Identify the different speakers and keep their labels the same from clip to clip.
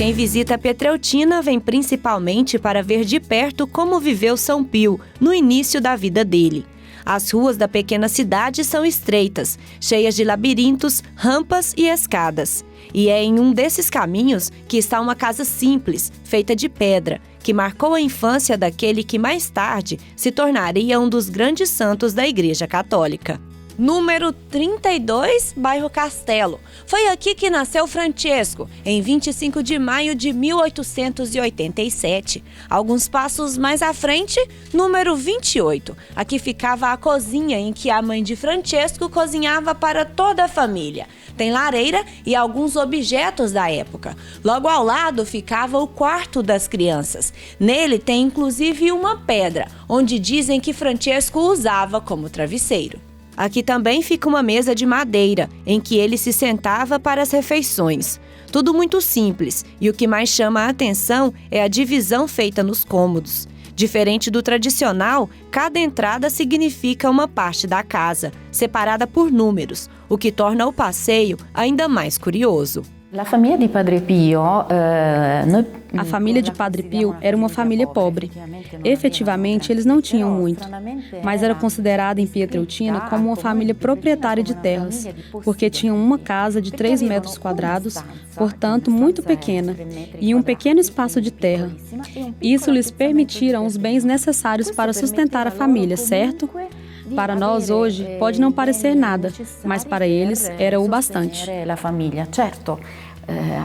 Speaker 1: Quem visita Pietreutina vem principalmente para ver de perto como viveu São Pio no início da vida dele. As ruas da pequena cidade são estreitas, cheias de labirintos, rampas e escadas. E é em um desses caminhos que está uma casa simples, feita de pedra, que marcou a infância daquele que mais tarde se tornaria um dos grandes santos da Igreja Católica. Número 32, bairro Castelo. Foi aqui que nasceu Francesco, em 25 de maio de 1887. Alguns passos mais à frente, número 28. Aqui ficava a cozinha em que a mãe de Francesco cozinhava para toda a família. Tem lareira e alguns objetos da época. Logo ao lado ficava o quarto das crianças. Nele tem inclusive uma pedra, onde dizem que Francesco usava como travesseiro. Aqui também fica uma mesa de madeira, em que ele se sentava para as refeições. Tudo muito simples, e o que mais chama a atenção é a divisão feita nos cômodos. Diferente do tradicional, cada entrada significa uma parte da casa, separada por números, o que torna o passeio ainda mais curioso.
Speaker 2: A família de Padre Pio era uma família pobre. Efetivamente, eles não tinham muito, mas era considerada em Pietreutina como uma família proprietária de terras, porque tinham uma casa de 3 metros quadrados, portanto muito pequena, e um pequeno espaço de terra. Isso lhes permitiram os bens necessários para sustentar a família, certo? Para nós hoje pode não parecer nada, mas para eles era o bastante.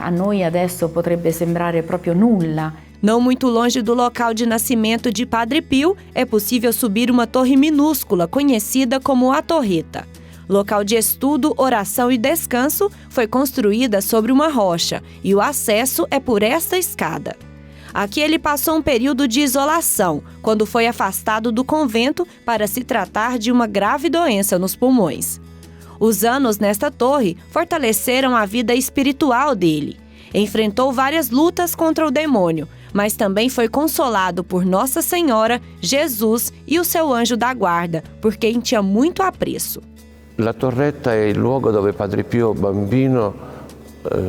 Speaker 3: A noi adesso potrebbe sembrare proprio nulla.
Speaker 1: Não muito longe do local de nascimento de Padre Pio, é possível subir uma torre minúscula conhecida como a Torreta. Local de estudo, oração e descanso, foi construída sobre uma rocha e o acesso é por esta escada. Aqui ele passou um período de isolação, quando foi afastado do convento para se tratar de uma grave doença nos pulmões. Os anos nesta torre fortaleceram a vida espiritual dele. Enfrentou várias lutas contra o demônio, mas também foi consolado por Nossa Senhora, Jesus e o seu anjo da guarda, por quem tinha muito apreço.
Speaker 4: La Torretta è il luogo dove Padre Pio bambino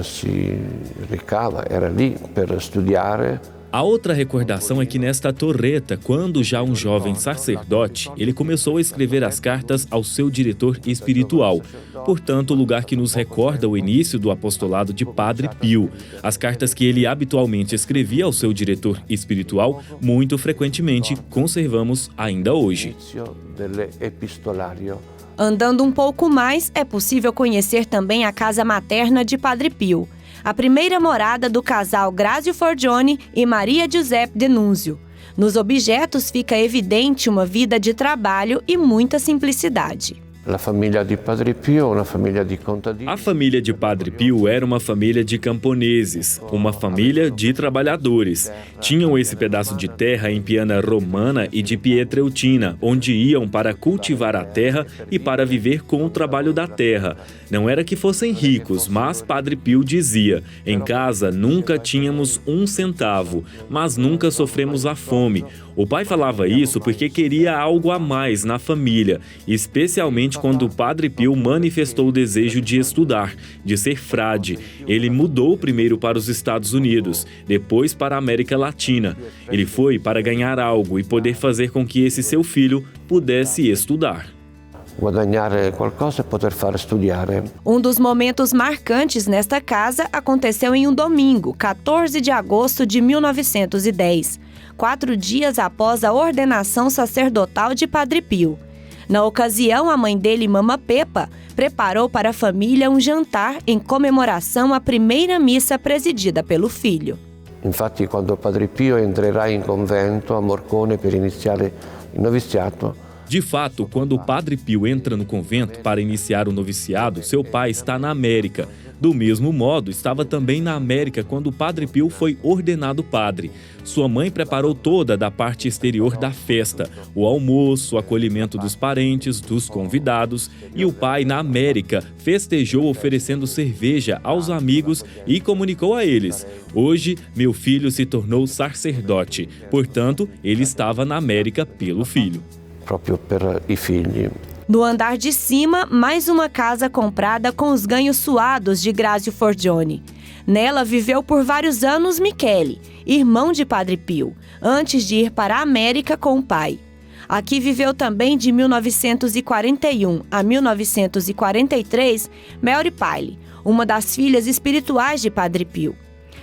Speaker 4: si recava, era lì per studiare.
Speaker 5: A outra recordação é que nesta torreta, quando já um jovem sacerdote, ele começou a escrever as cartas ao seu diretor espiritual. Portanto, o lugar que nos recorda o início do apostolado de Padre Pio. As cartas que ele habitualmente escrevia ao seu diretor espiritual, muito frequentemente conservamos ainda hoje.
Speaker 1: Andando um pouco mais, é possível conhecer também a casa materna de Padre Pio, a primeira morada do casal Grazio Forgione e Maria Giuseppe Denunzio. Nos objetos fica evidente uma vida de trabalho e muita simplicidade.
Speaker 4: A família de Padre Pio, uma família de contadini.
Speaker 5: A família de Padre Pio era uma família de camponeses, uma família de trabalhadores. Tinham esse pedaço de terra em Piana Romana e de Pietreutina, onde iam para cultivar a terra e para viver com o trabalho da terra. Não era que fossem ricos, mas Padre Pio dizia: em casa nunca tínhamos 1 centavo, mas nunca sofremos a fome. O pai falava isso porque queria algo a mais na família, especialmente quando o Padre Pio manifestou o desejo de estudar, de ser frade. Ele mudou primeiro para os Estados Unidos, depois para a América Latina. Ele foi para ganhar algo e poder fazer com que esse seu filho pudesse estudar.
Speaker 4: Guadagnare qualcosa e poter fare studiare.
Speaker 1: Um dos momentos marcantes nesta casa aconteceu em um domingo, 14 de agosto de 1910, 4 dias após a ordenação sacerdotal de Padre Pio. Na ocasião, a mãe dele, Mama Pepa, preparou para a família um jantar em comemoração à primeira missa presidida pelo filho.
Speaker 4: Infatti, quando Padre Pio entrerà in convento a Morcone per iniziare il noviziato,
Speaker 5: de fato, quando o Padre Pio entra no convento para iniciar o noviciado, seu pai está na América. Do mesmo modo, estava também na América quando o Padre Pio foi ordenado padre. Sua mãe preparou toda da parte exterior da festa, o almoço, o acolhimento dos parentes, dos convidados, e o pai, na América, festejou oferecendo cerveja aos amigos e comunicou a eles: hoje, meu filho se tornou sacerdote. Portanto, ele estava na América pelo filho.
Speaker 4: Proprio per i figli.
Speaker 1: No andar de cima, mais uma casa comprada com os ganhos suados de Grazio Forgione. Nela viveu por vários anos Michele, irmão de Padre Pio, antes de ir para a América com o pai. Aqui viveu também de 1941 a 1943 Mary Pyle, uma das filhas espirituais de Padre Pio.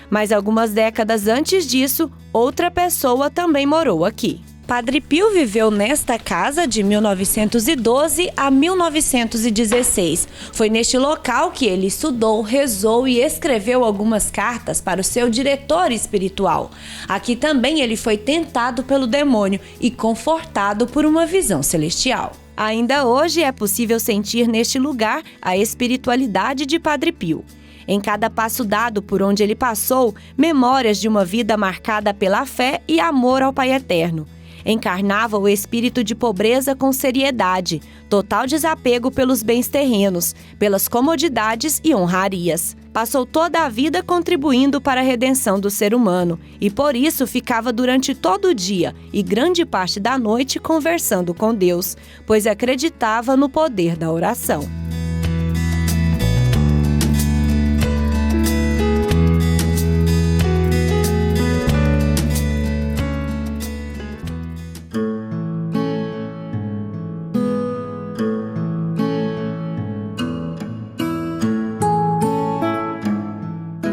Speaker 1: Mas algumas décadas antes disso, outra pessoa também morou aqui. Padre Pio viveu nesta casa de 1912 a 1916. Foi neste local que ele estudou, rezou e escreveu algumas cartas para o seu diretor espiritual. Aqui também ele foi tentado pelo demônio e confortado por uma visão celestial. Ainda hoje é possível sentir neste lugar a espiritualidade de Padre Pio. Em cada passo dado por onde ele passou, memórias de uma vida marcada pela fé e amor ao Pai Eterno. Encarnava o espírito de pobreza com seriedade, total desapego pelos bens terrenos, pelas comodidades e honrarias. Passou toda a vida contribuindo para a redenção do ser humano e por isso ficava durante todo o dia e grande parte da noite conversando com Deus, pois acreditava no poder da oração.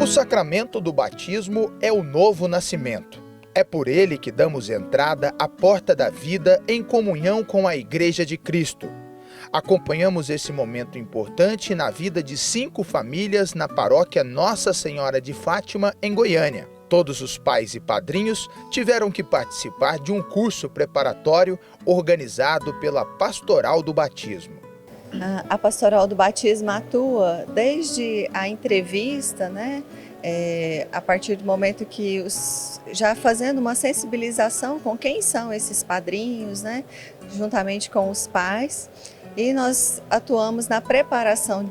Speaker 6: O sacramento do batismo é o novo nascimento. É por ele que damos entrada à porta da vida em comunhão com a Igreja de Cristo. Acompanhamos esse momento importante na vida de 5 famílias na paróquia Nossa Senhora de Fátima, em Goiânia. Todos os pais e padrinhos tiveram que participar de um curso preparatório organizado pela Pastoral do Batismo.
Speaker 7: A Pastoral do Batismo atua desde a entrevista, a partir do momento que já fazendo uma sensibilização com quem são esses padrinhos, juntamente com os pais. E nós atuamos na preparação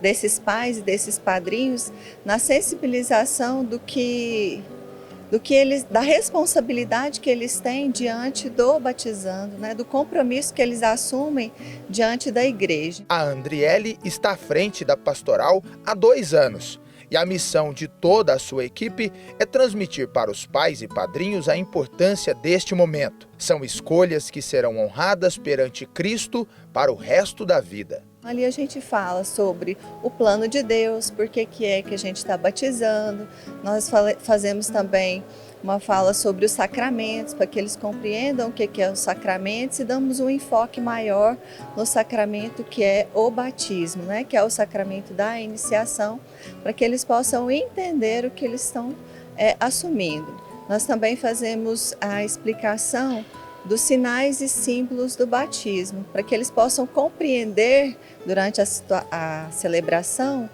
Speaker 7: desses pais e desses padrinhos, na sensibilização da responsabilidade que eles têm diante do batizando, do compromisso que eles assumem diante da igreja.
Speaker 6: A Andriele está à frente da pastoral há 2 anos e a missão de toda a sua equipe é transmitir para os pais e padrinhos a importância deste momento. São escolhas que serão honradas perante Cristo para o resto da vida.
Speaker 7: Ali a gente fala sobre o plano de Deus, por que é que a gente está batizando. Nós fazemos também uma fala sobre os sacramentos, para que eles compreendam o que é os sacramentos e damos um enfoque maior no sacramento que é o batismo, que é o sacramento da iniciação, para que eles possam entender o que eles estão assumindo. Nós também fazemos a explicação dos sinais e símbolos do batismo, para que eles possam compreender durante a celebração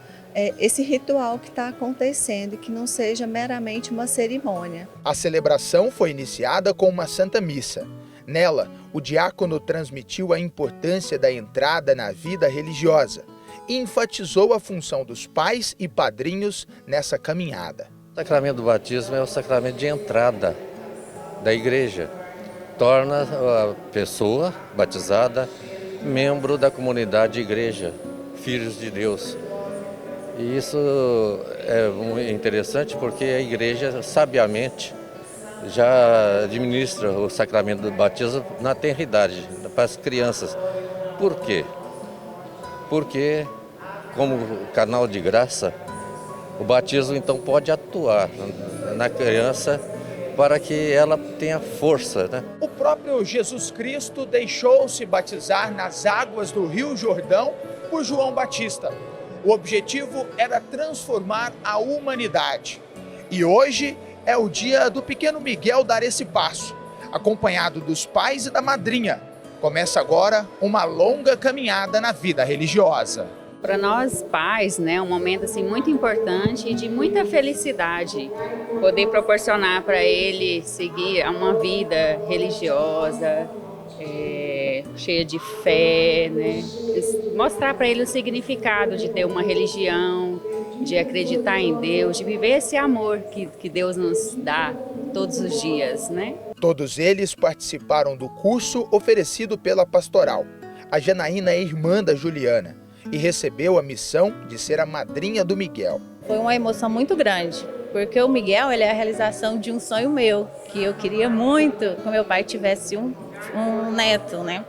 Speaker 7: esse ritual que está acontecendo e que não seja meramente uma cerimônia.
Speaker 6: A celebração foi iniciada com uma Santa Missa. Nela, o diácono transmitiu a importância da entrada na vida religiosa e enfatizou a função dos pais e padrinhos nessa caminhada.
Speaker 8: O sacramento do batismo é o sacramento de entrada da igreja. Torna a pessoa batizada membro da comunidade igreja, filhos de Deus. E isso é interessante porque a igreja, sabiamente, já administra o sacramento do batismo na tenridade, para as crianças. Por quê? Porque, como canal de graça, o batismo então pode atuar na criança para que ela tenha força.
Speaker 6: O próprio Jesus Cristo deixou-se batizar nas águas do Rio Jordão por João Batista. O objetivo era transformar a humanidade. E hoje é o dia do pequeno Miguel dar esse passo, acompanhado dos pais e da madrinha. Começa agora uma longa caminhada na vida religiosa.
Speaker 9: Para nós pais, um momento muito importante e de muita felicidade, poder proporcionar para ele seguir uma vida religiosa, cheia de fé, mostrar para ele o significado de ter uma religião, de acreditar em Deus, de viver esse amor que Deus nos dá todos os dias,
Speaker 6: Todos eles participaram do curso oferecido pela pastoral. A Janaína é irmã da Juliana e recebeu a missão de ser a madrinha do Miguel.
Speaker 10: Foi uma emoção muito grande, porque o Miguel ele é a realização de um sonho meu, que eu queria muito que meu pai tivesse um neto, né?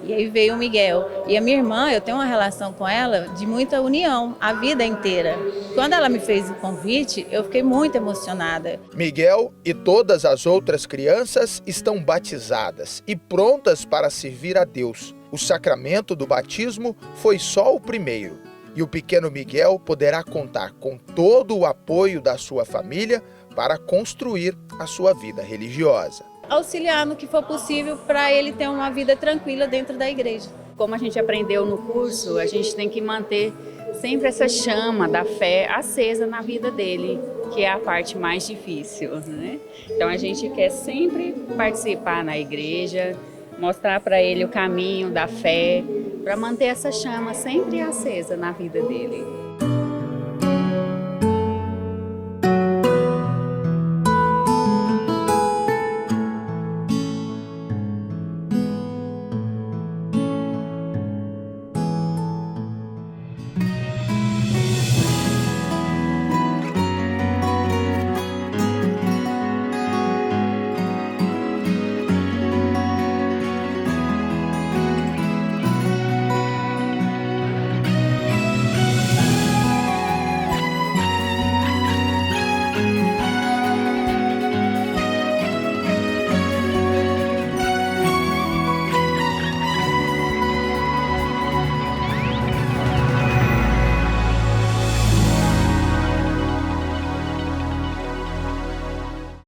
Speaker 10: E aí veio o Miguel. E a minha irmã, eu tenho uma relação com ela de muita união, a vida inteira. Quando ela me fez o convite, eu fiquei muito emocionada.
Speaker 6: Miguel e todas as outras crianças estão batizadas e prontas para servir a Deus. O sacramento do batismo foi só o primeiro. E o pequeno Miguel poderá contar com todo o apoio da sua família para construir a sua vida religiosa.
Speaker 10: Auxiliar no que for possível para ele ter uma vida tranquila dentro da igreja.
Speaker 9: Como a gente aprendeu no curso, a gente tem que manter sempre essa chama da fé acesa na vida dele, que é a parte mais difícil, né? Então a gente quer sempre participar na igreja, mostrar para ele o caminho da fé, para manter essa chama sempre acesa na vida dele.